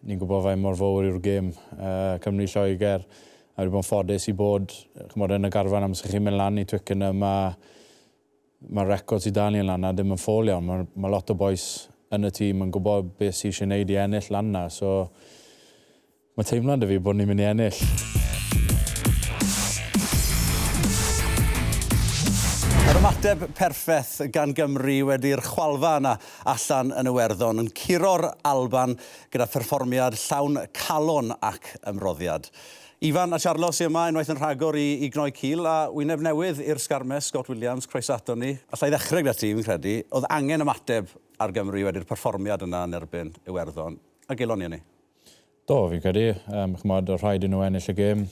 ni'n gwybod fe mor fawr yw'r gêm Cymru Lloegr. A wedi bod yn ffodus i bod yn y garfan am sy'n chi'n mynd lan i Twickenham. Mae'r record sydd dan ni lan a ddim yn ffôl iawn. Mae lot o boes yn y tîm yn gwybod beth sy'n eisiau gwneud i ennill lan na. So, mae teimlad y fi bod ni'n mynd i ennill. Yr ymateb perffaith gan Gymru wedi'r chwalfa yna allan yn Iwerddon yn curo'r Alban gyda perfformiad llawn calon ac ymroddiad. Ifan a Charlo sy'n yma unwaith yn rhagor i gnoi cil a wyneb newydd i'r Sgarmes, Scott Williams, croeso ato ni. Alla i ddechrau gyda ti, fi'n credu, oedd angen ymateb ar Gymru wedi'r perfformiad yna yn erbyn Iwerddon. A gelon ni. Do, fi'n credu. Chymod, rhaid i nhw ennill y gêm.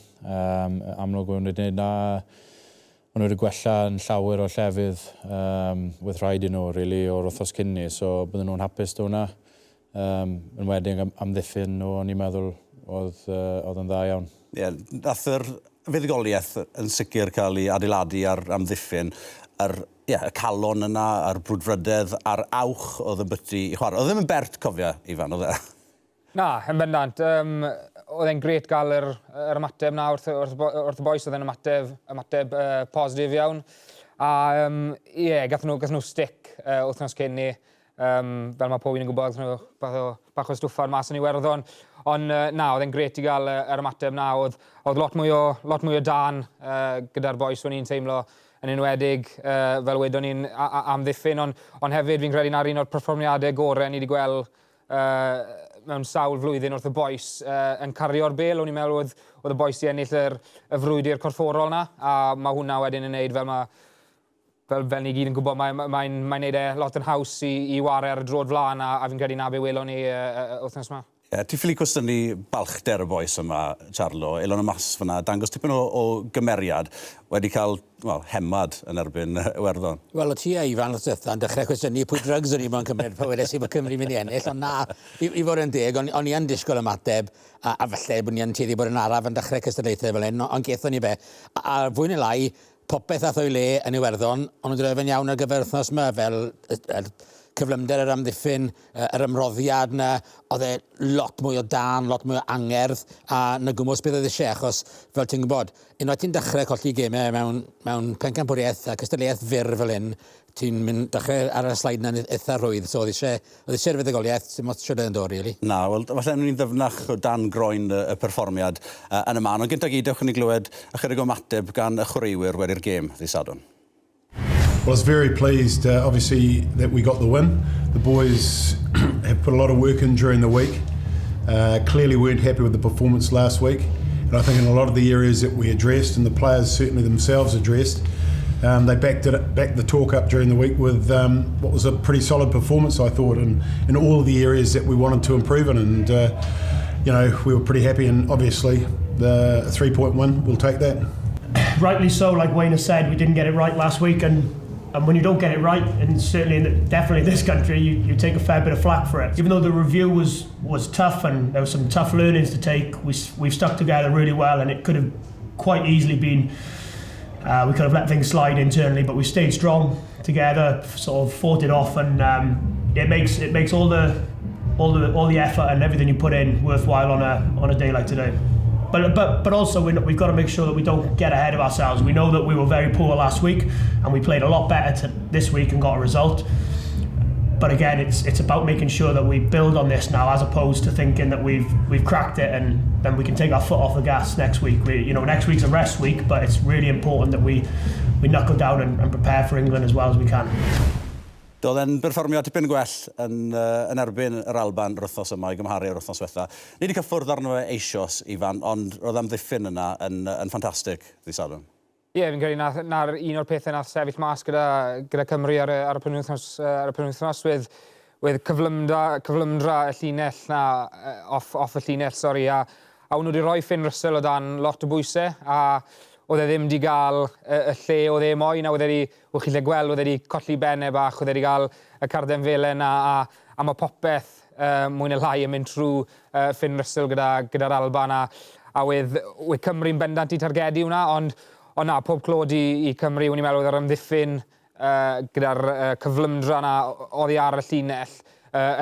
Amlwg wedi gwneud na. Ond wedi gwella yn llawer o llefydd with rhaid i nhw, really, o'r wythnos cynni, so bydden nhw'n hapus do hwnna. Yn wedyn amddiffyn nhw, o'n i'n meddwl oedd yn dda iawn. Ie, nath yr fuddugoliaeth yn sicr cael ei adeiladu ar amddiffyn, y calon yna, a'r brwdfrydedd, a'r awch oedd yn byty i chwarae. Oedd ddim yn bert, cofia, Ifan, oedd e? Na, yn bendant. Oedd e'n gret gael yr ymateb na wrth y boes, oedd e'n ymateb positif iawn. A gath nhw stick wythnos cyn ni. Fel mae pob un yn gwybod, gath nhw bach o stwffan mas yn Iwerddon. Ond na, oedd e'n gret i gael yr ymateb na. Oedd lot mwy o dan gyda'r boes o'n i'n teimlo yn enwedig fel wedon ni'n amddiffyn. Ond hefyd fi'n credu na'r un o'r perfformiadau gorau ni wedi gweld mewn sawl flwyddyn wrth y boes yn cario'r bel. O'n i'n meddwl oedd y boes i ennill y frwydr corfforol na, a mae hwnna wedyn yn neud fel ni gyd yn gwybod, mae'n neud e lot yn haws i wario ar y drod flaen, a fi'n credu na be welon ni wythnos yma. Ti'n ffili cwestiynu balchder y boes yma, Charlo, elon y mas fyna, dangos tipyn o gymeriad wedi cael hemad yn erbyn Iwerddon. Wel, o ti a Ifan wrth yn dechrau cwestiynu pwy drugs o'n i mewn cymryd pa weles i bod Cymru mynd i ennill, ond na, i fod yn deg, o'n i yn disgwyl ymateb, a falle bod ni yn tueddu bod yn araf yn dechrau cystadlaethau fel hyn, ond gethon ni be. A fwy neu lai, popeth ath o'i le yn Iwerddon, ond nhw'n drefyn iawn ar gyfer wythnos yma, fel cyflymder yr amddiffyn, yr ymroddiad yna, oedd e lot mwy o dan, lot mwy o angerdd, a na gwmwys beth oedd eisiau, achos fel ti'n gwybod, unwaith ti'n dechrau colli gemau mewn pencampwriaeth a cystadleuaeth fyr fel hyn, ti'n mynd dechrau ar y slaid yna'n eitha rwydd, so oedd eisiau'r fuddugoliaeth, sy'n mot siwrd yn dod, really. Na, wel, falle ni'n ddyfnach o dan groen y perfformiad yn y man, ond gyntaf gydewch ni glywed ychydig o mateb gan y chwaraewyr wedi'r gêm ddydd Sadwrn. Well, I was very pleased, obviously, that we got the win. The boys have put a lot of work in during the week. Clearly weren't happy with the performance last week. And I think in a lot of the areas that we addressed, and the players certainly themselves addressed, they backed the talk up during the week with what was a pretty solid performance, I thought, in all of the areas that we wanted to improve in. And, we were pretty happy, and obviously the 3-point win, we'll take that. Rightly so, like Wayne has said, we didn't get it right last week, and when you don't get it right, and certainly definitely in this country, you take a fair bit of flack for it. Even though the review was tough and there were some tough learnings to take, we've stuck together really well, and it could have quite easily been, we could have let things slide internally, but we stayed strong together, sort of fought it off, and it makes all the effort and everything you put in worthwhile on a day like today. But also we've got to make sure that we don't get ahead of ourselves. We know that we were very poor last week, and we played a lot better this week and got a result. But again, it's about making sure that we build on this now, as opposed to thinking that we've cracked it and then we can take our foot off the gas next week. Next week's a rest week, but it's really important that we knuckle down and prepare for England as well as we can. Doedd e'n berfformio tipyn gwell yn erbyn yr Alban yr wythnos yma i gymharu yr wythnos diwetha. Ni wedi cyffwrdd arno fe eisoes, Ifan, ond roedd amddiffyn yna yn ffantastig ddydd Sadwrn. Ie, fi'n credu na'r un o'r pethau nath sefyll mas gyda Cymru ar y penwythnos with cyflymdra y llinell na, off y llinell, a nhw wedi rhoi Finn Russell o dan lot o bwysau, a oedd e ddim wedi cael y lle oedd e moyn, a oedd e wedi gweld, oedd e wedi colli bennau bach, oedd e wedi cael y carden felen, a mae popeth mwy neu lai yn mynd trwy Finn Russell gyda'r Alban, a wedd Cymru'n bendant i targedu hwnna, ond na, pob clod i Cymru, o'n i'n meddwl oedd yr amddiffyn gyda'r cyflymdra yna oddi ar y llinell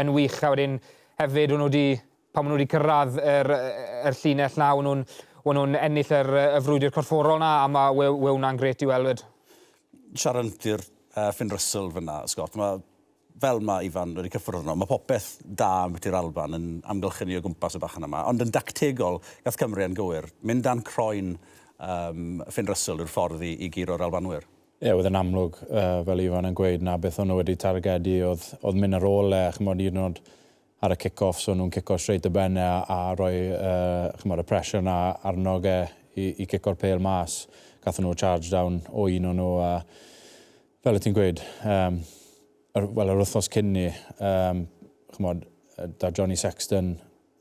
yn wych, a wedyn hefyd o'n nhw wedi pan maen nhw wedi cyrraedd yr llinell na, o'n nhw'n ennill y frwydr corfforol na, a mae hwnna'n gret i weld. Siarad i'r Finn Russell fyna, Scott, fel mae Ifan wedi cyffwrdd yno, mae popeth da am beth i'r Alban yn amgylchynu o gwmpas y bachan yma, ond yn dactegol, gath Cymru yn gywir, mynd dan croen Finn Russell yw'r ffordd i giro'r Albanwyr. Ie, oedd yn amlwg, fel Ifan yn gweud, na beth o'n nhw wedi targedu, oedd mynd ar ôl chymod, un oed ar y kick-off, so nhw'n cico straight y benne a rhoi chymod, y pressure na arno i cico'r pêl mas. Gath nhw charge down o un o'n nhw, fel y ti'n gweud, wel, yr wythnos cyn ni, chymod, da Johnny Sexton,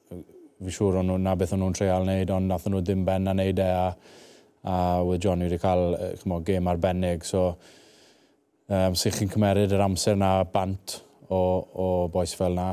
fi siŵr o'n nhw na beth o'n nhw'n treial wneud, ond nath nhw ddim ben a wneud a oedd Johnny wedi cael chymod, gêm arbennig, so sy'n chi'n cymeryd yr amser na bant o boes fel na,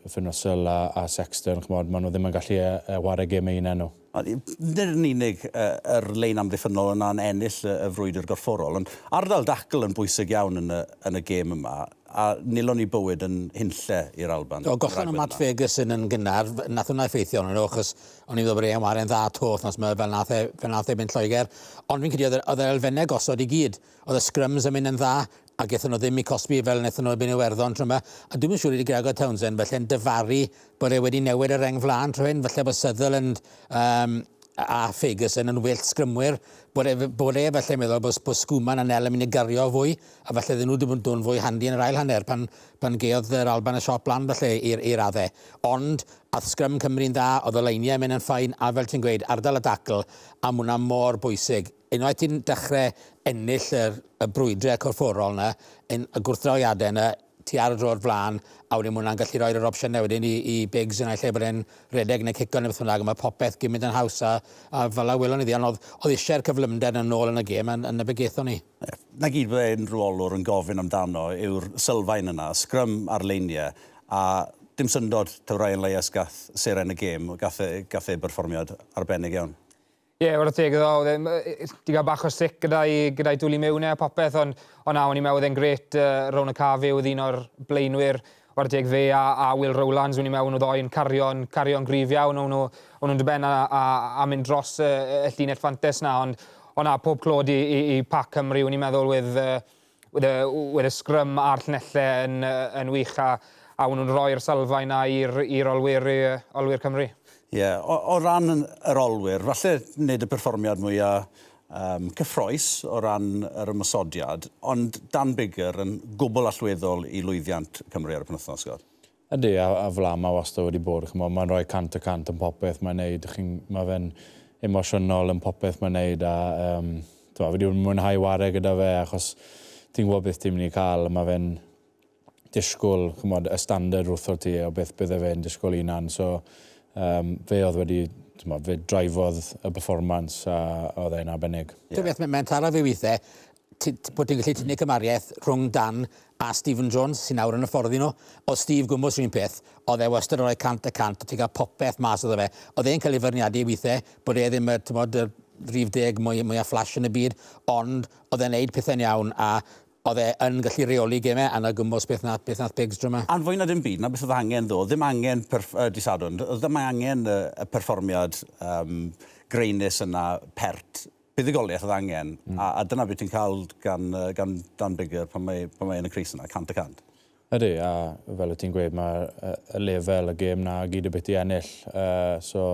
Finn Russell a Sexton, chymod, maen nhw ddim yn gallu wario gêm ein enw. Nid yn unig yr lein amddiffynol yna'n ennill y frwydr gorfforol, ond ardal dacl yn bwysig iawn yn y gêm yma, a nilon ni bywyd yn hunlle i'r Alban. Gollon o Matt Ferguson yn gynnar, nath hwnna effeithio nhw, achos o'n i'n ddod bod e'n waren dda toth, nas mae fel nath e mynd Lloegr, ond fi'n credu oedd yr elfennau gosod i gyd, oedd y scrums yn mynd yn dda, a gaethon nhw ddim i cosbi fel wnaethon nhw ebyn Iwerddon tro yma. A dwi'n siŵr wedi Gregor Townsend felly'n dyfaru bod e wedi newid y reng flan tro hyn, felly bod Sutherland a Ferguson yn wyllt sgrymwyr, bod e felly meddwl bod Sgwman a Nel yn mynd i gario fwy, a felly ddyn nhw wedi bod yn fwy handi yn yr ail hanner pan geodd yr Alban y siop lan felly i'r addau. Ond, a sgrym Cymru'n dda, oedd y leiniau yn mynd yn ffain, a fel ti'n gweud, ardal y dacl, a mwna mor bwysig. Unwaith ti'n dechrau ennill y brwydrau corfforol yna, y gwrthdrawiadau yna, ti ar y dro'r flan, a wedyn mwynhau'n gallu roi'r opsiynau wedyn i Biggs yna lle bod e'n redeg neu cico neu beth bynnag, mae popeth gymryd yn haws a fel a welon ni ddi, ond oedd eisiau'r cyflymder yn ôl yn y gêm yn y bygeithon ni. Na gyd bod e'n rwolwr yn gofyn amdano yw'r sylfaen yna, sgrym arleiniau, a dim syndod taw Ryan Leias gath seren y gêm, gath e berfformiad arbennig iawn. Ie, wrth teg iddo, di gael bach o sic gyda'i dwlu mewn a popeth, ond na, o'n i'n meddwl yn gret rown y cafe oedd un o'r blaenwyr, wrth teg fe a Will Rowlands, o'n i'n meddwl nhw ddoi'n cario'n grif iawn, o'n nhw'n dyben a mynd dros y llinell ffantes na, ond na, pob clod i Pac Cymru, o'n i'n meddwl with y sgrym a'r llinellau yn wych, a o'n nhw'n rhoi'r sylfaen na i'r olwyr Cymru. Ie, o ran yr olwyr, falle wneud y perfformiad mwyaf cyffroes o ran yr ymysodiad, ond Dan Bigger yn gwbl allweddol i lwyddiant Cymru ar y penwythnos, Scott. Ydy, a fel mae wastad wedi bod. Mae'n rhoi cant y cant yn popeth mae'n neud. Mae fe'n emosiynol yn popeth mae'n neud. Fe wedi mwynhau ware gyda fe, achos ti'n gwybod beth ti'n mynd i cael. Mae fe'n disgwyl y standard wrth o'r ti, o beth bydde fe'n disgwyl unan. So, fe oedd wedi, fe draifodd y performance a oedd e'n arbennig. Dwi'n beth, mae'n taro fi weithiau, bod ti'n gallu tynnu cymariaeth rhwng Dan a Stephen Jones, sy'n nawr yn y ffordd i nhw. O Steve Gwmbws rhywun peth, oedd e wastad yn rhoi cant y cant, o ti'n cael popeth mas o fe. Oedd e'n cael ei fyrniadu weithiau, bod e ddim y rhif deg mwy a flash yn y byd, ond oedd e'n neud pethau'n iawn a oedd e yn gallu reoli gemau a na Gwmbws beth nath Biggs dro yma. A'n fwy na dim byd, na beth oedd angen ddo, ddim angen disadwn, ddim angen y perfformiad greinus yna pert. Buddugoliaeth oedd angen, a dyna beth ti'n cael gan Dan Bigger pan mae yn y Cris yna, cant y cant. Ydy, a fel y ti'n gweud, mae y lefel y gêm na gyd y beth i ennill. So,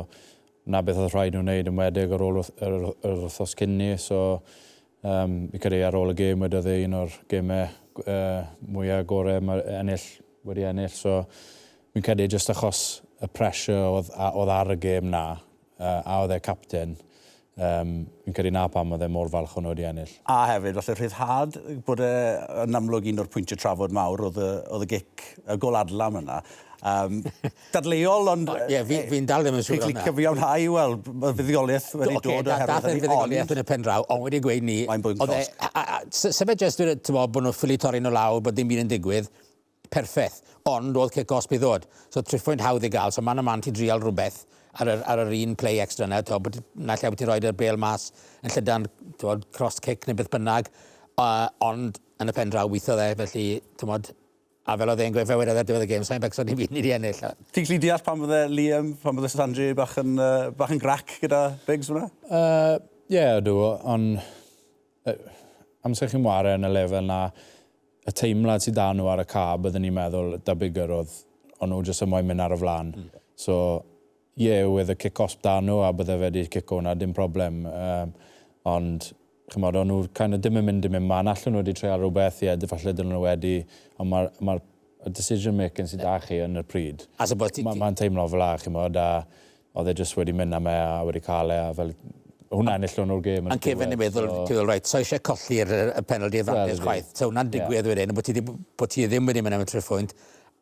na beth oedd rhaid nhw'n wneud yn wedig ar ôl yr wythnos cyn ni. So, fi credu ar ôl y gêm wedodd un o'r gemau mwyaf gorau wedi ennill. So, fi'n credu jyst achos y pressure oedd ar y gêm na, a oedd e captain, fi'n credu na pam oedd e mor falch o'n wedi ennill. A hefyd, falle rhyddhad bod yn amlwg un o'r pwyntiau trafod mawr oedd y gic, y gol adlam yna. Dadleuol, ond... Ie, fi'n dal ddim yn siŵr hwnna. Fi'n cyfiawnhau, wel, mae fuddugoliaeth wedi dod oherwydd. Dath e'n fuddugoliaeth yn y pen draw, ond wedi gweud ni... Mae'n bwynt cost. Sefyd jyst bod nhw'n ffili torri nhw lawr, bod dim byd yn digwydd, perffaith. Ond oedd kick-off i ddod. So, 3 hawdd i gael, so man ti drial rhywbeth ar yr un play extra yna. Na lle bod ti'n rhoi'r bêl mas yn llydan cross kick neu beth bynnag. Ond yn y pen draw weithio dde, felly, A fel oedd e'n gweud fe wedi diwedd y gêm, sa'n becso ni byd ni di ennill. Ti'n gallu deall pan fydde Liam, pan fydde Sanji bach yn grac gyda Biggs fyna? Ie, ydw, ond amser chi'n wario yn y lefel na y teimlad sydd da nhw ar y ca, byddwn ni'n meddwl da bigger oedd nhw jyst yn moyn mynd ar y flan. So, wedd y kick-off da nhw a bydde fe wedi cico hwnna, dim problem. Ond, chymod, o'n nhw dim yn mynd man, allan nhw wedi treul rhywbeth, falle dyn nhw wedi, ond mae'r decision making sydd da chi yn y pryd. Mae'n teimlo fel la, chymod, a oedd e jyst wedi mynd am a wedi cael a fel hwnna ennill nhw'r gêm. A'n Kevin yn meddwl, reit, so eisiau colli'r penalty advantage chwaith. So hwnna'n digwydd wedyn, bod ti ddim wedi mynd am y triffwynt.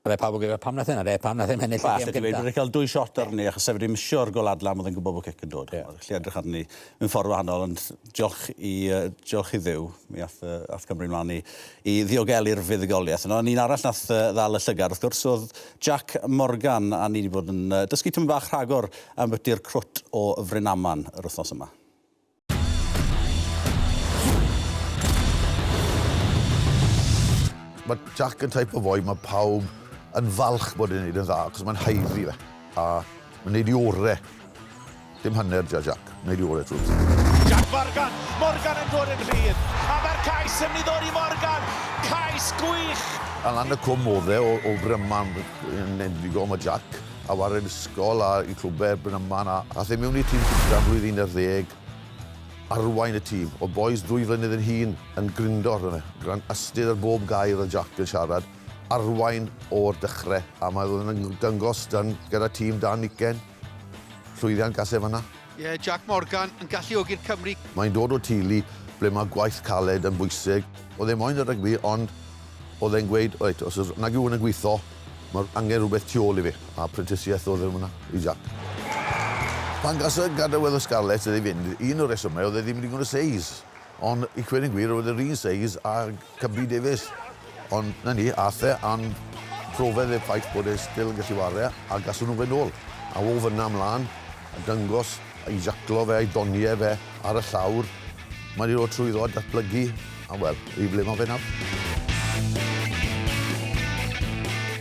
A fe pawb o gyfer pam nath yna, pam nath ddim ennill y gêm gyda. Wedi cael 2 shot arni, achos sef wedi misio'r goladla, oedd yn gwybod bod cic yn dod. Felly edrych arni mewn ffordd wahanol, ond diolch i ddiw. Mi ath Cymru mlaen i ddiogelu'r fuddugoliaeth. Ond un arall nath ddal y llygad, wrth gwrs, oedd Jack Morgan, a ni wedi bod yn dysgu tymyn bach rhagor am byty'r crwt o Frynaman yr wythnos yma. Mae Jack yn type o foi, mae pawb yn falch bod e'n neud yn dda, achos mae'n haiddi fe. A mae'n neud i orau. Dim hanner Jack, neud i orau trwy'n. Jack Morgan, Morgan yn dod yn rhydd. A mae'r cais yn mynd o'r i Morgan. Cais gwych. A lan y cwm oedd e o Bryman yn endigo am y Jack. A waren ysgol a i clwbau Bryman. A the mewn i tîm cynta blwyddyn 11. Arwain y tîm. O boes 2 flynedd yn hun yn gryndor yna. Gran ystyr ar bob gair o Jack yn siarad. Arwain o'r dechrau. A mae yn dyngos gyda tîm dan ugen. Llwyddiant gasau fanna. Ie, Jack Morgan yn galluogi'r Cymru. Mae'n dod o tîlu ble mae gwaith caled yn bwysig. Oedd e moyn y rygbi, ond oedd e'n gweud, oed, os nag yw yn y gweithio, mae angen rhywbeth tu ôl i fi. A prentisiaeth oedd hwnna i Jack. Pan gasau gadael o Scarlett oedd ei fynd, un o'r resymau oedd e ddim wedi gwneud y seis. Ond i cweud yn gwir, oedd yr un seis a Cymru Davies. Ond na ni, ath e, a'n profedd y ffaith bod e still yn gallu wario, a gaswn nhw fe nôl. A o fyna ymlaen, a dyngos, i jaclo fe, i doniau fe ar y llawr. Mae wedi dod trwyddo a datblygu, a wel, i ble mae fe nawr.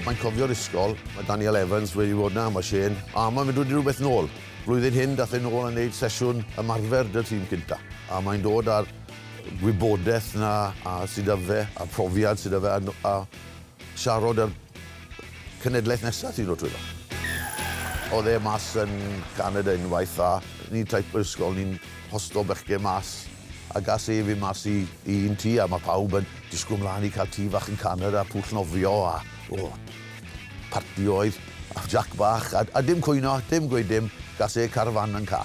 Mae'n cofio'r ysgol, mae Daniel Evans wedi bod na, mae Shane, a mae'n mynd wedi rhywbeth nôl. Blwyddyn hyn, dath e nôl yn gwneud sesiwn ymarfer dy'r tîm cynta. A mae'n dod ar gwybodaeth na a sydd â fe, a profiad sydd â fe, a siarad ar cenedlaeth nesaf sydd o trwyddo. Oedd e mas yn Canada unwaith, a ni'n taip o'r ysgol, ni'n hosto bechgau mas, a gas e fi mas i un tŷ, a mae pawb yn disgwyl mlaen i cael tŷ fach yn Canada, pwll nofio, a parti oedd, a Jack bach, a dim cwyno, dim gweud dim, gas e carafan yn ca.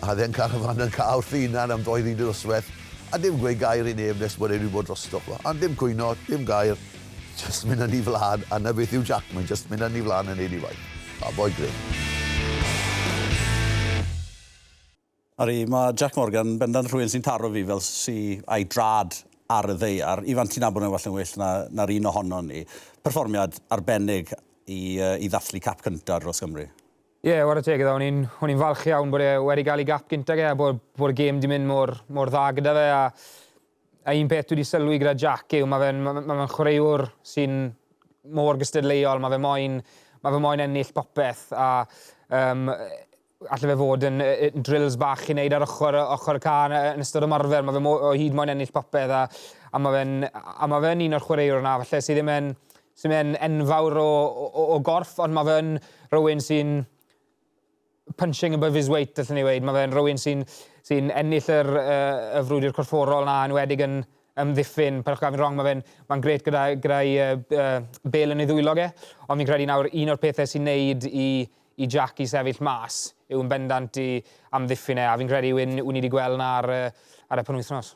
A dde'n carafan yn ca wrth unan am 2 ddyn yswedd, a dim gweud gair i neb nes bod e wedi bod drosto. A dim cwyno, dim gair, just mynd yn ei flaen, a na beth yw Jack, mae'n just mynd yn ei flaen yn neud i waith. A boi greu. Ari, mae Jack Morgan bendant rhywun sy'n taro fi fel si a'i drad ar y ddeiar. Ifan, ti'n nabod yn well yn well na'r un ohono ni. Perfformiad arbennig i ddathlu cap cyntaf dros Gymru. Ie, war y teg iddo, o'n i'n falch iawn bod e wedi cael ei gap gyntaf ge, bod y gêm di mynd mor dda gyda fe, a un peth dwi wedi sylwi gyda Jack yw, mae fe'n chwaraewr sy'n mor gystadleuol, mae fe moyn ennill popeth, a alle fe fod yn drills bach i wneud ar ochr y can yn ystod ymarfer, mae fe o hyd moyn ennill popeth, a mae fe'n un o'r chwaraewr yna, falle sydd ddim yn enfawr o gorff, ond mae fe'n rhywun sy'n punching above his weight, allwn ni weid. Mae fe'n rhywun sy'n ennill y frwydr corfforol na, yn wedig yn ymddiffyn. Perch gafin rong, mae'n gret gyda'i bel yn ei ddwylog e. Ond fi'n credu nawr, un o'r pethau sy'n neud i Jack i sefyll mas yw yn bendant i amddiffyn e. A fi'n credu yw'n wedi gweld na ar y penwythnos.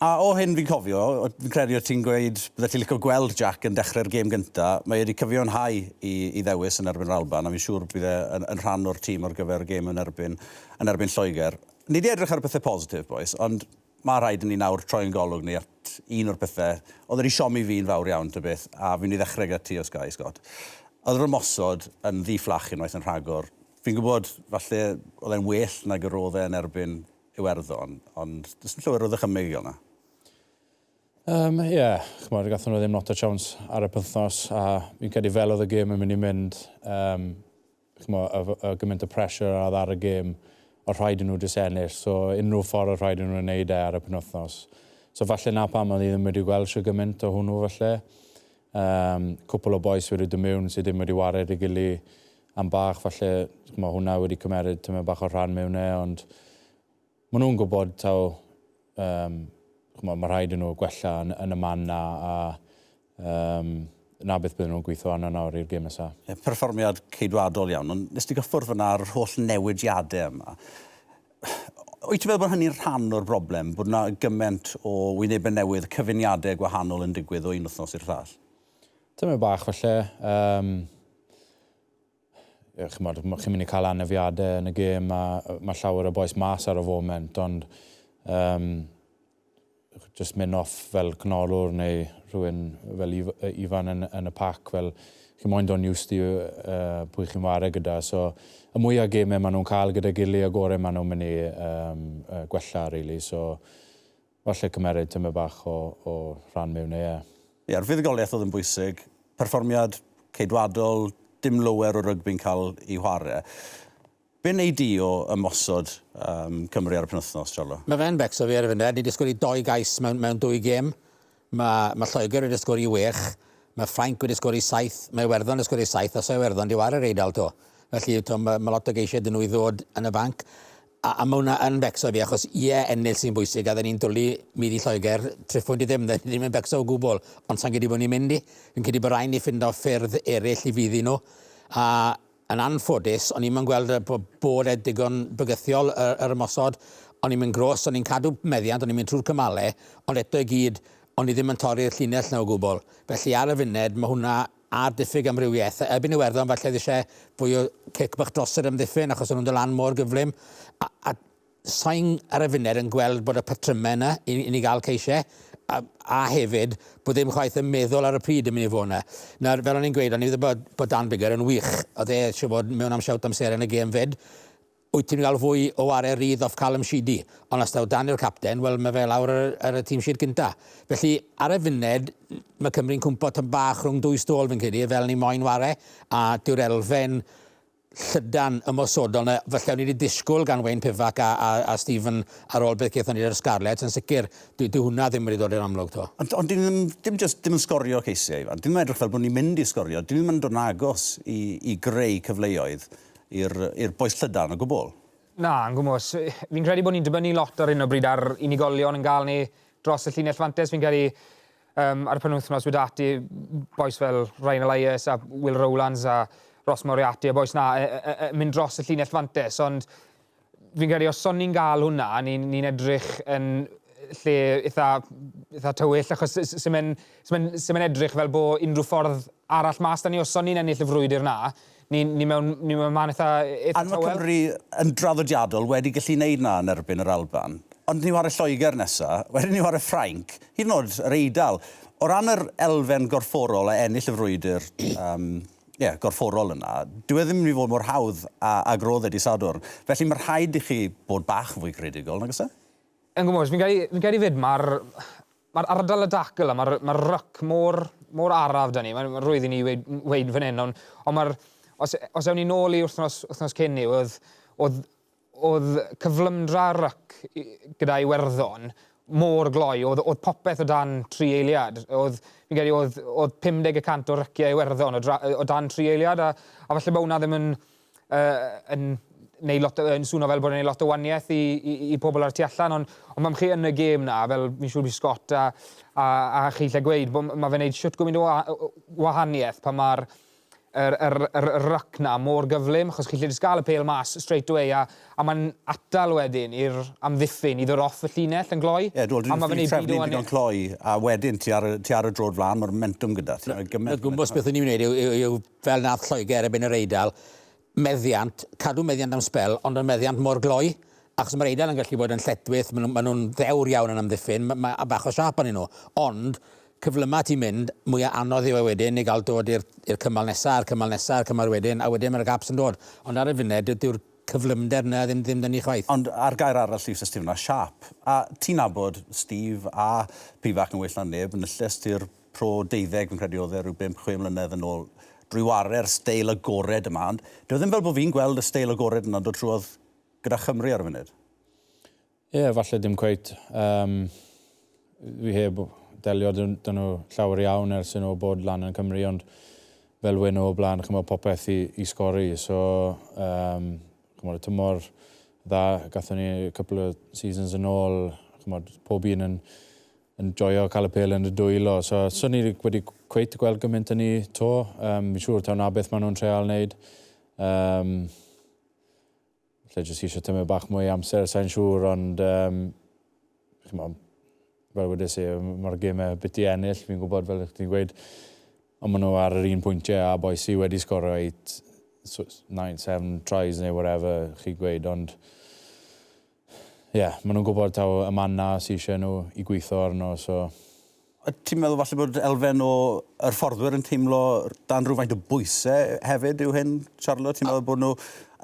A o hyn fi'n cofio, fi'n credu o ti'n gweud bydde ti'n licio gweld Jack yn dechrau'r gêm gyntaf. Mae wedi cyfiawnhau i ddewis yn erbyn yr Alban, a fi'n siŵr bydd yn rhan o'r tîm ar gyfer y gêm yn erbyn Lloegr. Ni di edrych ar y pethau positif, boys, ond mae rhaid i ni nawr troi'n golwg ni at un o'r pethau. Oedd wedi siomi fi'n fawr iawn, ty beth, a fi'n i ddechrau gyda ti o Sky, Scott. Oedd yr ymosod yn ddiflach unwaith yn rhagor. Fi'n gwybod, falle, oedd e'n well nag yr oedd e'n erbyn Iwerddon, ond dys yn llawer o ddychymyg i gael yna. Chymod, gathen nhw ddim lot o chawns ar y penthnos, a fi'n credu fel oedd y gêm yn mynd i mynd, chymod, y gymaint o pressure a ar y gêm, o rhaid i nhw jyst ennill, so unrhyw ffordd o rhaid i nhw wneud ar y penthnos. So falle na pam oedd i ddim wedi gweld sy'n gymaint o hwnnw falle. Cwpl o boes wedi dod mewn sydd ddim wedi wared i gili am bach, falle hwnna wedi cymeryd tyma bach o rhan mewn ond maen nhw'n gwybod taw mae rhaid i nhw gwella yn y man na a na beth bydden nhw'n gweithio arno nawr i'r gêm nesaf. Perfformiad ceidwadol iawn, ond nes ti gyffwrdd fyna'r holl newidiadau yma. Wyt ti'n meddwl bod hynny'n rhan o'r broblem, bod yna gymaint o wynebau newydd, cyfuniadau gwahanol yn digwydd o un wythnos i'r llall? Dyma bach falle. Chi'n mynd i cael anafiadau yn y gêm, mae llawer o boes mas ar y foment, ond just mynd off fel cnolwr neu rhywun fel Ifan yn y pac, fel chi'n moyn do'n used i pwy chi'n ware gyda. So, y mwy o gemau maen nhw'n cael gyda gili a gorau maen nhw'n mynd i gwella, really. So, falle cymeryd tyma bach o rhan mewn neu. Yr fuddugoliaeth oedd yn bwysig, perfformiad ceidwadol, dim lower o rygbi'n cael ei chwarae. Be wneud di o ymosod Cymru ar y penwythnos, Charlo? Mae fe'n becso fi ar y funud. Ni wedi sgwri 2 gais mewn 2 gêm. Mae Lloegr wedi sgwri 6. Mae Ffrainc wedi sgwri 7. Mae Iwerddon wedi sgwri 7. Os Iwerddon di war yr Eidal to. Felly mae lot o geisiau dyn nhw i ddod yn y banc. A mae hwnna yn becso fi, achos ennill sy'n bwysig. A dden ni'n dwlu myd i Lloegr. Triffwyd i ddim. Dden ni'n becso o gwbl. Ond sa'n gedi bod ni'n mynd i. Fi'n credu bod rhaid ni ffind o ffyrdd eraill i fyddi nhw. Yn anffodus, o'n i'n gweld bod digon bygythiol yr ymosod, o'n i'n mynd gros, o'n i'n cadw meddiant, o'n i'n mynd trwy'r cymalau, ond eto i gyd, o'n i ddim yn torri'r llinell na o gwbl. Felly ar y funud, mae hwnna ar diffyg amrywiaeth. Erbyn Iwerddon, falle eisiau fwy o cic bach dros yr ymddiffyn, achos o'n nhw'n dod lan mor gyflym. A sa'n ar y funud yn gweld bod y patrymau yna i ni gael ceisiau, a hefyd, bod ddim chwaith yn meddwl ar y pryd yn mynd i fod yna. Nawr, fel o'n i'n gweud, o'n i wedi bod Dan Bigger yn wych. Oedd eisiau bod mewn am siawt amser yn y gêm fyd. Wyt ti'n gael fwy o ware rydd off Callum Sheedy. Ond os daw Dan yw'r capten, wel mae fe lawr ar y tîm sheet gynta. Felly, ar y funud, mae Cymru'n cwmpo tam bach rhwng 2 stôl fi'n credu, fel ni moyn ware, a dyw'r elfen llydan ymosodol na, falle o'n i wedi disgwyl gan Wayne Pivac a Stephen ar ôl beth gaethon ni ar Scarlett, yn sicr, dyw hwnna ddim wedi dod i'r amlwg to. Ond dim yn sgorio ceisiau, Ifan. Dim yn edrych fel bod ni'n mynd i sgorio. Dim yn dod yn agos i greu cyfleoedd i'r boes llydan o gwbl. Na, yn gwmws. Fi'n credu bod ni'n dibynnu lot ar hyn o bryd ar unigolion yn gael ni dros y llinell fantes. Fi'n credu ar y penwythnos wedi ati boes fel Ryan Elias a Will Rowlands a Ross Moriarty a boes na mynd dros y llinell fantes, ond fi'n credu os o'n ni'n gael hwnna, ni'n edrych yn lle eitha tywyll, achos sy'n edrych fel bod unrhyw ffordd arall mas da ni, os o'n ni'n ennill y frwydr na, ni'n mewn man eitha tywel. Mae Cymru yn draddodiadol wedi gallu neud na yn erbyn yr Alban, ond ni war y Lloegr nesaf, wedyn ni war y Ffrainc, hyd yn oed yr Eidal. O ran yr elfen gorfforol a ennill y frwydr, gorfforol yna, dyw e ddim yn mynd i fod mor hawdd a grodd di sadwrn. Felly mae rhaid i chi bod bach fwy credigol, nag oes e? Yn gwmws, fi'n credu fyd, mae'r ardal y dacl, mae'r ryc mor araf da ni, mae'n rwydd i ni weid fan hyn, ond os ewn ni nôl i wythnos cyn ni, oedd cyflymdra ryc gyda Iwerddon mor gloi, oedd popeth o dan 3 eiliad. Fi'n credu oedd 50% o ryciau Iwerddon o dan 3 eiliad, a falle bod hwnna ddim yn swnio fel bod yn neud lot o waniaeth i pobl ar tu allan, ond mam chi yn y gêm na, fel fi'n siŵr bydd Scott a chi lle gweud, mae fe'n neud siwt gwmynt o wahaniaeth pan mae'r ryc na mor gyflym, achos chi'n lle gael y pêl mas straight away, a mae'n atal wedyn i'r amddiffyn i ddod off y llinell yn gloi. Ie, dwi'n trefnu digon cloi, a wedyn ti ar y drod flan, mae'r momentum gyda. Y gwmbws beth o'n i'n wneud yw fel nath Lloegr erbyn yr Eidal, cadw meddiant am spel, ond yn meddiant mor gloi, achos mae'r Eidal yn gallu bod yn lledwyth, maen nhw'n ddewr iawn yn amddiffyn, a bach o siap arnyn nhw, ond cyflyma ti'n mynd, mwy anodd yw e wedyn i gael dod i'r cymal nesaf, a'r cymal wedyn, a wedyn mae'r gaps yn dod. Ond ar y funud, cyflymder yna ddim dyn ni chwaith. Ond ar gair arall Steve sa Steve yna, siap. A ti'n nabod Steve a Pifac yn well na neb, yn yllus ti'r pro 12 fi'n credu oedd e rhyw 5-6 mlynedd yn ôl. Drwy ware'r steil agored yma, ond dyw ddim fel bod fi'n gweld y steil agored yna dod trwodd gyda Chymru ar y funud. Ie, falle dim cweit. Fi heb delio dyn nhw llawer iawn ers nhw bod lan yn Cymru, ond fel wyn o blaen, chymod popeth i sgori. So, chymod, y tymor dda, gathon ni a couple of seasons yn ôl, chymod, pob un yn joio cael y pel yn y dwylo. So, ni wedi cweit gweld gymaint yn ni to. Fi'n siŵr taw na beth maen nhw'n treol wneud. Lle jyst eisiau tymau bach mwy amser, sa'n siŵr, ond fel wedi si, mae'r gemau bit i ennill, fi'n gwybod fel ydych chi'n gweud, ond maen nhw ar yr un pwyntiau a boi si wedi sgoro 8, 9, 7 tries neu whatever chi'n gweud, ond maen nhw'n gwybod taw y man na sy'n eisiau nhw i gweithio arno, so... Ti'n meddwl falle bod elfen o'r fforddwyr yn teimlo dan rhywfaint o bwysau hefyd yw hyn, Charlotte? Ti'n meddwl bod nhw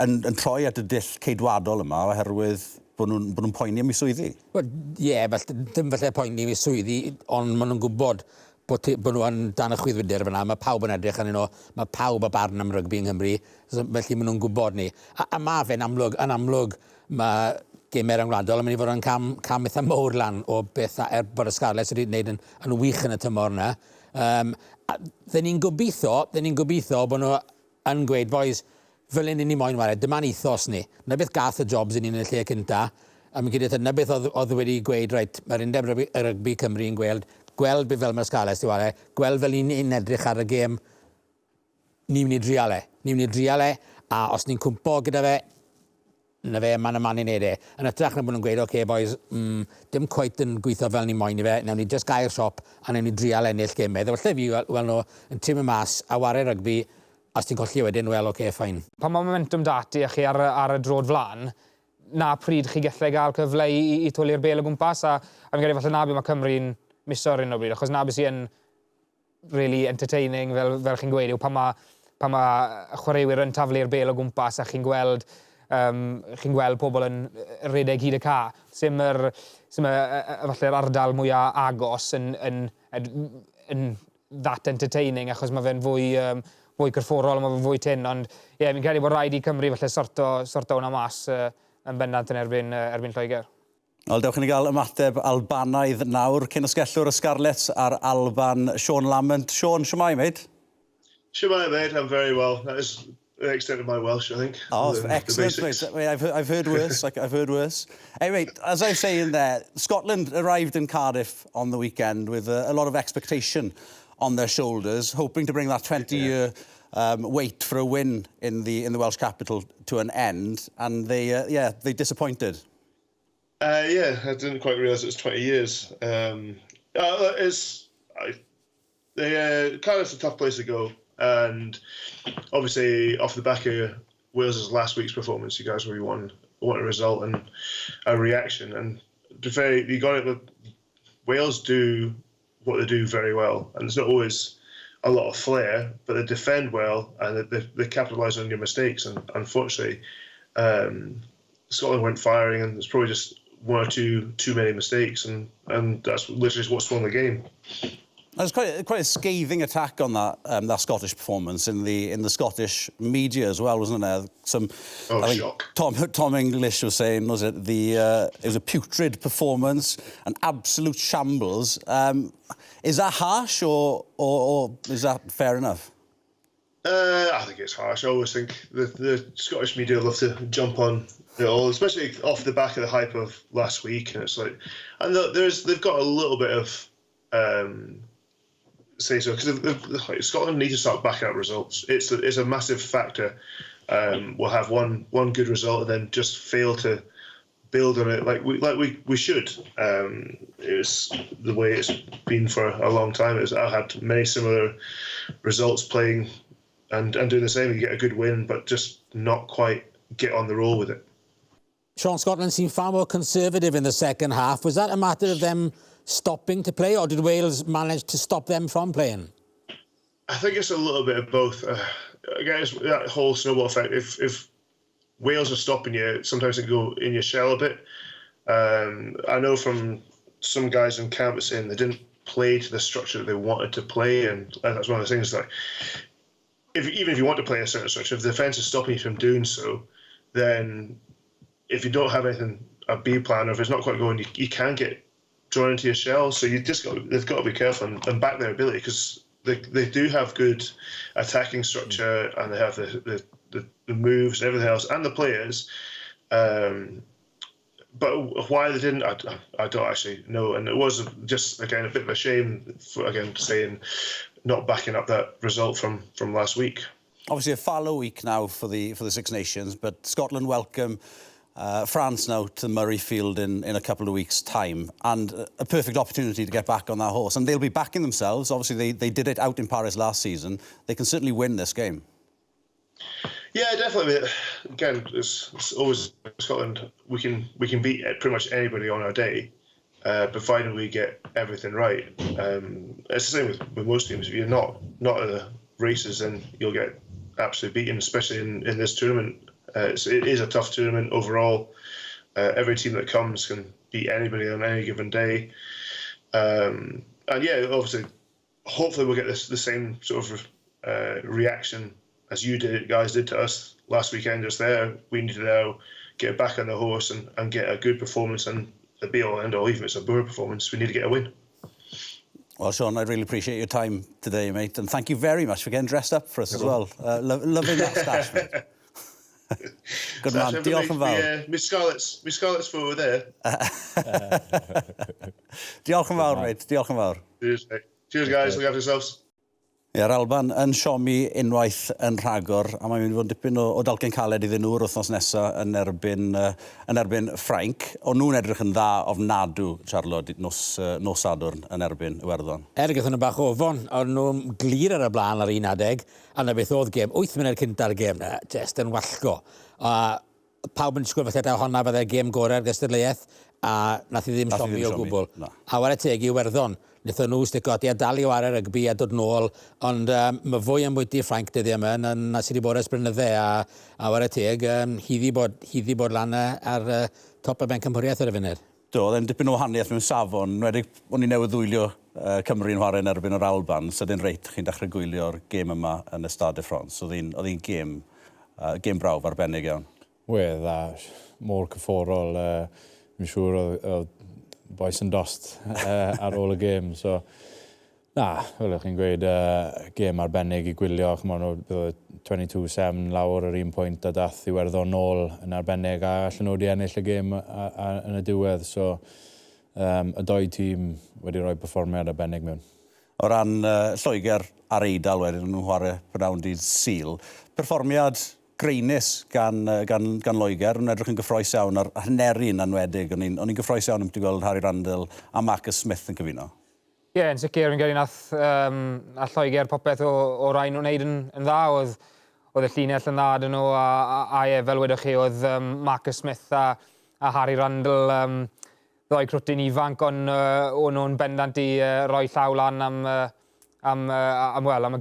yn troi at y dull ceidwadol yma oherwydd bod nhw'n poeni am eu swyddi? Dim falle poeni am eu swyddi, ond maen nhw'n gwybod bod nhw yn dan y chwyddwydyr fyna. Mae pawb yn edrych arnyn nhw, mae pawb a barn am rygbi yng Nghymru, felly maen nhw'n gwybod ni. A mae fe'n amlwg, mae gemau'r angwladol yn mynd i fod yn cam eitha mowr lan o beth bod y Sgarles wedi gwneud yn wych yn y tymor yna. Dyn ni'n gobeithio bod nhw yn gweud, boys, fel un ni moyn wared, dyma'n ethos ni. Na beth gath y jobs yn un yn y lle cynta, a mi'n gyda na beth oedd wedi gweud, reit, mae'r undeb rygbi Cymru yn gweld beth fel mae'r Sgarles di ware, gweld fel ni'n edrych ar y gêm, ni'n mynd i drial e, a os ni'n cwmpo gyda fe, na fe, man i wneud e. Yn ytrach na bod nhw'n gweud, OK, boys, dim cweit yn gweithio fel ni moyn i fe, newn ni just gael siop a newn ni drial ennill gemau. Ddewalle fi, wel nhw, yn tîm y mas a wario rygbi, os ti'n colli wedyn, wel, OK, ffain. Pan mae momentum dati a chi ar y drod flan, na pryd chi gallu gael cyfle i twli'r bel o gwmpas, a fi'n credu falle na beth mae Cymru'n miso ar hyn o bryd, achos na beth sy'n really entertaining fel chi'n gweud, yw pan mae chwaraewyr yn taflu'r bel o gwmpas a chi'n gweld pobl yn redeg hyd y ca. Falle'r ardal mwyaf agos yn that entertaining, achos mae fe'n fwy cyrfforol, mae fe'n fwy tyn, ond fi'n credu bod rhaid i Cymru falle sorto hwnna mas yn bendant yn erbyn Lloegr. Wel, dewch i ni gael ymateb Albanaidd nawr, cyn ysgellwr y Scarlets ar Alban, Sean Lamont. Sean, shwmai, mate? Shwmai, mate, I'm very well. That is the extent of my Welsh, I think. Oh, excellent, mate. I've heard worse. I've heard worse. Anyway, as I was saying there, Scotland arrived in Cardiff on the weekend with a lot of expectation on their shoulders, hoping to bring that 20-year wait for a win in the Welsh capital to an end, and they disappointed. I didn't quite realise it was 20 years. Cardiff's a tough place to go, and obviously off the back of Wales's last week's performance, you guys really want a result and a reaction. And to be fair, you got it. Wales do what they do very well, and there's not always a lot of flair, but they defend well and they capitalise on your mistakes. And unfortunately, Scotland went firing, and there's probably just one or two too many mistakes, and that's literally what swung the game. There's quite a scathing attack on that Scottish performance in the Scottish media as well, wasn't there? I think shock. Tom English was saying, was it it was a putrid performance, an absolute shambles. Is that harsh or is that fair enough? I think it's harsh. I always think the Scottish media love to jump on it all, especially off the back of the hype of last week. And it's like, and they've got a little bit of say so, because Scotland need to start backing up results. It's a massive factor. We'll have one good result and then just fail to build on it like we should. It's the way it's been for a long time. I've had many similar results playing and doing the same. You get a good win, but just not quite get on the roll with it. Sean, Scotland seemed far more conservative in the second half. Was that a matter of them stopping to play, or did Wales manage to stop them from playing? I think it's a little bit of both. I guess that whole snowball effect. If Wales are stopping you, sometimes they go in your shell a bit. I know from some guys in camp saying they didn't play to the structure that they wanted to play, and that's one of the things that even if you want to play a certain structure, if the defence is stopping you from doing so, then if you don't have anything, a B plan, or if it's not quite going, you can get drawn into your shell. So they've got to be careful and back their ability, because they do have good attacking structure, and they have the moves and everything else, and the players. But why they didn't, I don't actually know. And it was just, again, a bit of a shame for, again, saying not backing up that result from last week. Obviously, a fallow week now for the Six Nations, but Scotland welcome France now to Murrayfield in a couple of weeks' time, and a perfect opportunity to get back on that horse. And they'll be backing themselves. Obviously, they did it out in Paris last season. They can certainly win this game. Yeah, definitely. Again, it's always Scotland. We can beat pretty much anybody on our day, provided we get everything right. It's the same with most teams. If you're not at the races, then you'll get absolutely beaten, especially in this tournament. It is a tough tournament overall. Every team that comes can beat anybody on any given day. And yeah, obviously, hopefully we'll get the same sort of reaction as you guys did to us last weekend just there. We need to now get back on the horse and get a good performance, and the be-all and end-all, even if it's a poor performance, we need to get a win. Well, Sean, I really appreciate your time today, mate, and thank you very much for getting dressed up for us as well. Loving that stash, mate. Good man, diolch yn fawr. Miss Scarlett's photo there. Diolch yn fawr, mate, diolch yn fawr. Cheers, guys, look after yourselves. Ia'r Alban yn siomi unwaith yn rhagor, a mae'n mynd i fod yn dipyn o dalcen caled iddyn nhw'r wythnos nesaf yn erbyn Ffrainc. Ond nhw'n edrych yn dda ofnadw, Charlotte, nos Sadwrn yn erbyn Iwerddon. Gaethon nhw bach ofon, ond nhw'n glir ar y blaen ar 11, a na beth oedd gêm, 8 munud cynta'r gêm, just yn wallgo. Pawb yn disgwyl falle honna byddai'r gêm gorau'r gystadleuaeth, a nath I ddim siomi o gwbl. A war y teg I Iwerddon. Nethon nhw sticoti a dal I wario rygbi a dod nôl, ond mae fwy am bwyty Ffrainc dyddi yma, na sydd wedi bod ers blynydde, a war y teg, hyddi bod lan ar top y ben cymhwriaeth ar y funud. Do, oedd e'n dipyn o wahaniaeth mewn safon, nwedig o'n I newydd ddwylio Cymru'n chwarae yn erbyn yr Alban, so oedd e'n reit, chi'n dechrau gwylio'r gêm yma yn y Stade de France. Oedd e'n gêm brawf arbennig iawn. Wedd, mor cyfforol, mi'n siŵr oedd boes yn dost ar ôl y gêm. So, fel chi'n gweud, gêm arbennig I gwylio. Bydd 22-7 lawr yr un pwynt a dath Iwerddon nôl yn arbennig, a allan nhw wedi ennill y gêm yn y diwedd. So, y doi tîm wedi rhoi perfformiad arbennig mewn. O ran Lloegr ar Eidal wedyn, nhw'n chwarae prynawn dydd Sul. Perfformiad greinus gan Lloegr, yn edrych yn gyffroes iawn ar hyneru'n anwedig. O'n i'n gyffroes iawn am ti gweld Harry Randall a Marcus Smith yn cyfuno. Ie, yn sicr, yn gyrru nath Lloegr popeth o rai nhw'n neud yn dda. Oedd y llinell yn dda dyn nhw, a fel wedwch chi, oedd Marcus Smith a Harry Randall ddoi crwtyn ifanc, ond o'n nhw'n bendant I roi llaw lan am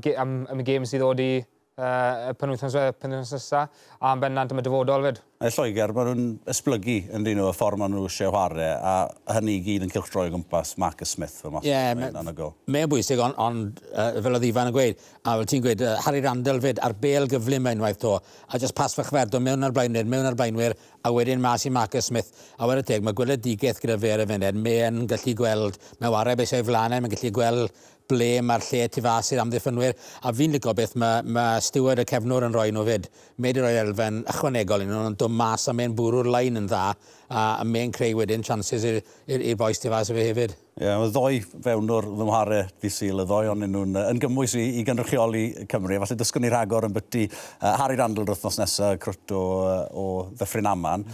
y gêm sydd ddod I penwythnos nesaf, a yn bendant am y dyfodol fyd. Lloegr, maen nhw'n esblygu yn dyn nhw y ffordd maen nhw eisiau chwarae, a hynny I gyd yn cylchdroi o gwmpas Marcus Smith. Mae'n bwysig, ond fel oedd Ifan yn gweud, a fel ti'n gweud, Harry Randall fyd, ar bel gyflym mae'n waith to, a just pas fachferdo mewn ar blaenwyr, a wedyn mas I Marcus Smith. A wedi teg, mae gweledigaeth gyda fe ar y funud, mae'n gallu gweld, mae'n wario beth sy'n flanau, mae'n gallu gweld ble mae'r lle tu fas i'r amddiffynwyr, a fi'n licio beth mae Stewart y cefnwr yn rhoi nhw fyd. Mae wedi rhoi elfen ychwanegol i'n nhw'n dod mas a mae'n bwrw'r lain yn dda, a mae'n creu wedyn chances i'r boes tu fas o fe hefyd. Ie, mae ddoi fewnwr ddymharau dydd Sul, y ddoi o'n nhw'n yn gymwys I gynrychioli Cymru. Falle dysgon ni rhagor yn byty Harry Randall wythnos nesaf, crwt o Ddyffryn Aman.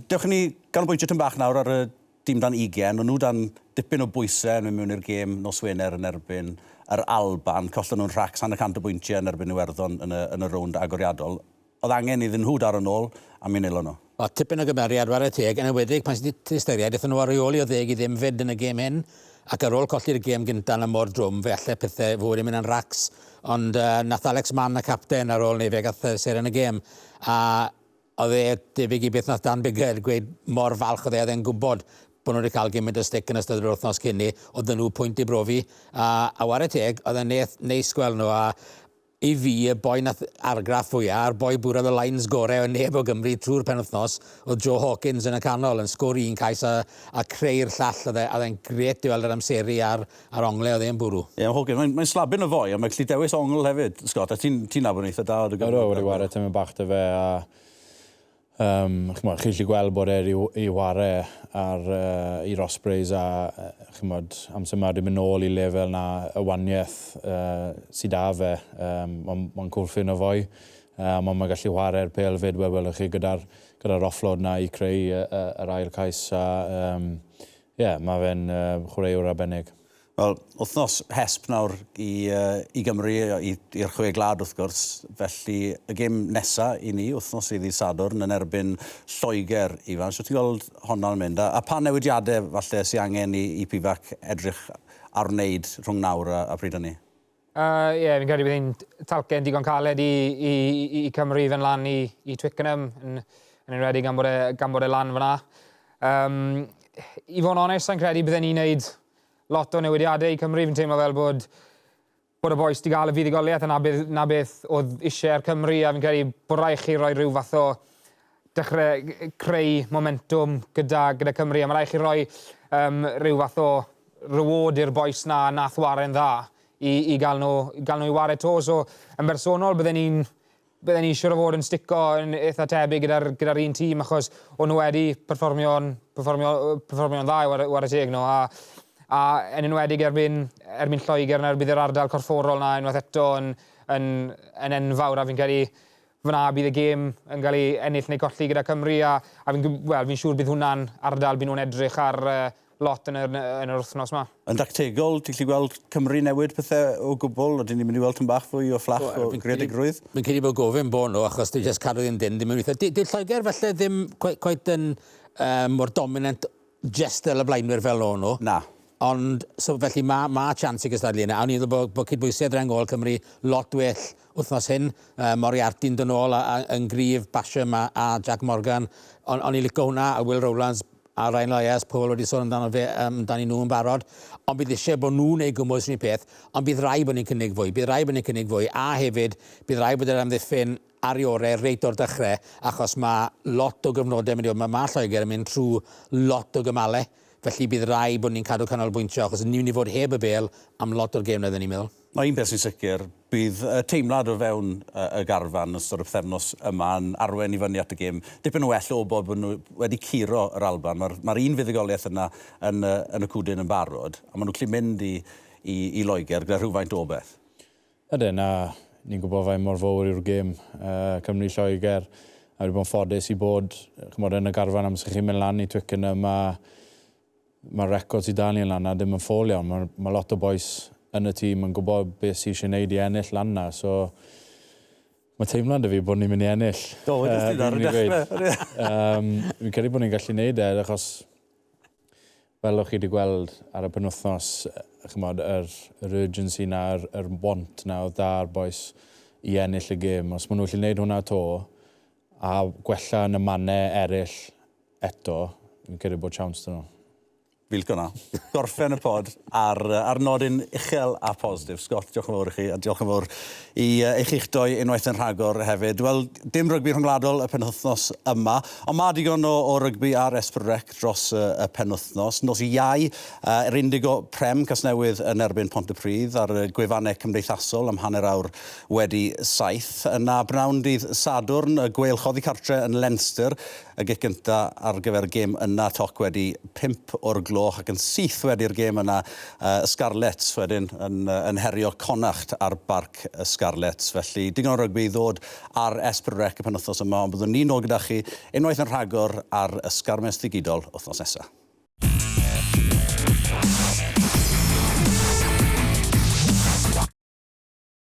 Dewch ni ganolbwyntio tyn bach nawr ar y dim dan 20, ond nhw dan dipyn o bwysau yn mynd mewn i'r gêm nos Wener yn erbyn yr Alban. Collon nhw'n rhac 100 o bwyntiau yn erbyn Iwerddon yn y rownd agoriadol. Oedd angen iddyn nhw dar yn ôl, a mi'n ilo nhw. Tipyn o gymeriad war y teg, yn ywedig pan sydd wedi ystyried, eithon nhw ar reoli o ddeg I ddim fyd yn y gêm hyn, ac ar ôl colli'r gêm gynta yn y mor drwm, fe allai pethau fod yn mynd yn racs, ond nath Alex Mann y capten ar ôl neu fe gath ser yn y gêm. A oedd e debyg I beth nath Dan Bigger gweud mor falch oedd e'n gwybod bod nhw wedi cael gymryd y stick yn ystod yr wythnos cynni, oedd nhw pwynt I brofi. A war y teg, oedd e'n neis gweld nhw, a I fi, y boi nath argraff fwyaf, a'r boi bwrodd y lines gorau o neb o Gymru trwy'r penwythnos, oedd Joe Hawkins yn y canol yn sgwr un cais a creu'r llall. Oedd e'n gret I weld yr amseru a'r onglau oedd e'n bwrw. Ie, Hawkins, mae'n slabyn y foi, a mae'n gallu dewis ongl hefyd, Scott. A ti'n nabod eitha da o'r Gymru? Wedi wario tymor bach dy fe, a chi'n gallu gweld bod I wario i'r Ospreys a amser mae wedi mynd nôl I lefel na y waniaeth sydd da fe. Mae'n cwrffyn o foi. Mae'n gallu wario pel fyd welwch chi gyda'r offload na I creu yr ail cais. Mae fe'n chwaraewr arbennig. Wel, wythnos hesp nawr I Gymru, i'r chwe glad wrth gwrs, felly y gêm nesaf I ni, wythnos I ddydd Sadwrn, yn erbyn Lloegr, Ifan. So ti'n gweld honna'n mynd? A pa newidiadau falle sy'n angen I pifac edrych ar wneud rhwng nawr a pryd hynny? Fi'n credu bydd hi'n talcen digon caled I Cymru fe'n lan I Twickenham, yn enwedig gan bod e lan fyna. I fod yn onest, sa'n credu bydden ni'n neud lot o newidiadau I Cymru. Fi'n teimlo fel bod y bois wedi cael y fuddugoliaeth na beth oedd eisiau'r Cymru, a fi'n credu bod rhaid chi roi rhyw fath o dechrau creu momentum gyda Cymru, a mae rhaid chi roi rhyw fath o reward i'r bois nath waren dda I gael nhw I wario to. So, yn bersonol, bydden ni siŵr o fod yn stico yn eitha tebyg gyda'r un tîm, achos o'n nhw wedi perfformio'n dda war y teg nhw. A yn enwedig erbyn Lloegr nawr bydd yr ardal corfforol na unwaith eto yn enfawr, a fi'n credu fyna bydd y gêm yn cael ei ennill neu colli gyda Cymru, a fi'n siŵr bydd hwnna'n ardal bydd nhw'n edrych ar lot yn yr wythnos yma. Yn dactegol, ti'n gallu gweld Cymru newid pethau o gwbl? Ydyn ni'n mynd I weld yn bach fwy o fflach o greadigrwydd? Fi'n credu bod gofyn bod nhw, achos dwi'n just cadw ddim dyn. Dyw Lloegr felly ddim quite yn mor dominant just y blaenwyr fel o'n nhw. Na. Ond, so felly mae chance I gystadlu yna. A o'n I ddweud bod cydbwysedd rhan gol Cymru lot well wythnos hyn. Moriarty'n dyn ôl yn gryf, Basham a Jack Morgan. O'n I licio hwnna, a Will Rowlands a Ryan Lyas, Paul wedi sôn amdani nhw yn barod. Ond bydd eisiau bod nhw'n neud gwmwys yn ei peth, ond bydd rai bod ni'n cynnig fwy. A hefyd, bydd rai bod yr amddiffyn ar I orau reit o'r dechrau, achos mae lot o gyfnodau mynd I fod. Mae Lloegr yn mynd trwy lot o gymalau. Felly bydd rai bod ni'n cadw canolbwyntio, achos ni'n mynd I fod heb y bel am lot o'r gêm na ddyn ni'n meddwl. Mae un beth sy'n sicr, bydd teimlad o fewn y garfan yn ystod y pethefnos yma yn arwen I fyny at y gêm. Dipyn o well o bod nhw wedi curo yr Alban. Mae'r un fuddugoliaeth yna yn y cwdyn yn barod, a maen nhw'n gallu mynd I Loegr gyda rhywfaint o beth. Ydyn, ni'n gwybod faint mor fawr yw'r gêm Cymru Lloegr. A wedi bod yn ffodus I bod yn y garfan amser chi'n mynd lan I Twickenham, mae'r record sydd dan ni'n lan a ddim yn ffôl iawn. Mae lot o bois yn y tîm yn gwybod beth sy'n eisiau gwneud I ennill lan na. So, mae teimlad fi bod ni'n mynd I ennill. Do, wedyn sydd ar y dechrau. Fi'n credu bod ni'n gallu gwneud achos fel o'ch chi wedi gweld ar y penwythnos, yr urgency na, yr want na o dda'r bois I ennill y gêm. Os maen nhw'n gallu gwneud hwnna to, a gwella yn y mannau eraill eto, fi'n credu bod chawns dyn nhw. Bilco na. Gorffen y pod ar nodyn uchel a positif. Scott, diolch yn fawr I chi, a diolch yn fawr I eich uchdoi unwaith yn rhagor hefyd. Wel, dim rygbi rhyngwladol y penwythnos yma, ond mae digon o rygbi ar S4C dros y penwythnos. Nos I Iau, yr Indigo Prem Casnewydd yn erbyn Pontypridd ar y gwefannau cymdeithasol am hanner awr wedi 7. Yna bnawn dydd Sadwrn, y gweilchoddi cartre yn Leinster, y gic gynta ar gyfer y gêm yna toc wedi 5 o'r gloch ac yn syth wedi'r gêm yna Scarlets wedyn yn herio Connacht ar barc Scarlets. Felly digon o rygbi I ddod ar S4C y penwythnos yma, ond byddwn ni'n ôl gyda chi unwaith yn rhagor ar Sgarmes Ddigidol wythnos nesaf.